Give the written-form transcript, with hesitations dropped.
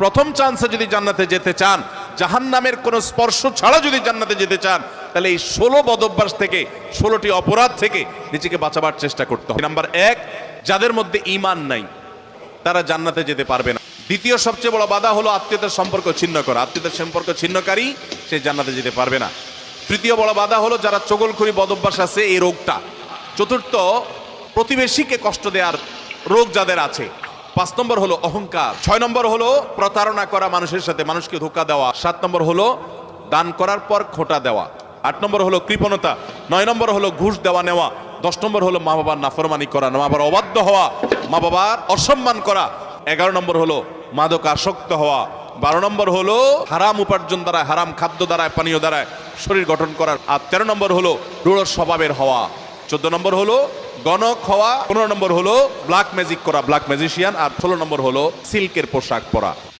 প্রথম চান্সে যদি জান্নাতে যেতে চান, জাহান্নামের কোনো স্পর্শ ছাড়া যদি জান্নাতে যেতে চান, তাহলে এই 16 বদঅভ্যাস থেকে, 16টি অপরাধ থেকে নিজেকে বাঁচাবার চেষ্টা করতে হবে। নাম্বার 1, যাদের মধ্যে ঈমান নাই তারা জান্নাতে যেতে পারবে না। দ্বিতীয় সবচেয়ে বড় বাধা হলো আত্মীয়তার সম্পর্ক ছিন্ন করা। আত্মীয়তার সম্পর্ক ছিন্নকারী সে জান্নাতে যেতে পারবে না। তৃতীয় বড় বাধা হলো যারা চগলখড়ি বদঅভ্যাস আছে, এই রোগটা। চতুর্থ, প্রতিবেশীকে কষ্ট দেওয়ার রোগ যাদের আছে। 5 নম্বর হলো অহংকার। 6 নম্বর হলো প্রতারণা করা, মানুষের সাথে মানুষকে ধোঁকা দেওয়া। 7 নম্বর হলো দান করার পর খোঁটা দেওয়া। 8 নম্বর হলো কৃপণতা। 9 নম্বর হলো ঘুষ দেওয়া নেওয়া। 10 নম্বর হলো মা বাবার নাফরমানি করা, মা বাবার অবাধ্য হওয়া, মা বাবার অসম্মান করা। 11 নম্বর হলো মাদক আসক্ত হওয়া। 12 নম্বর হলো হারাম উপার্জন দ্বারা, হারাম খাদ্য দ্বারা, পানীয় দ্বারা শরীর গঠন করার। আর 13 নম্বর হলো রূঢ় স্বভাবের হওয়া। 14 নম্বর হলো গণক হওয়া। 15 নম্বর হলো ব্ল্যাক ম্যাজিক করা, ব্ল্যাক ম্যাজিশিয়ান। আর 16 নম্বর হলো সিল্কের পোশাক পরা।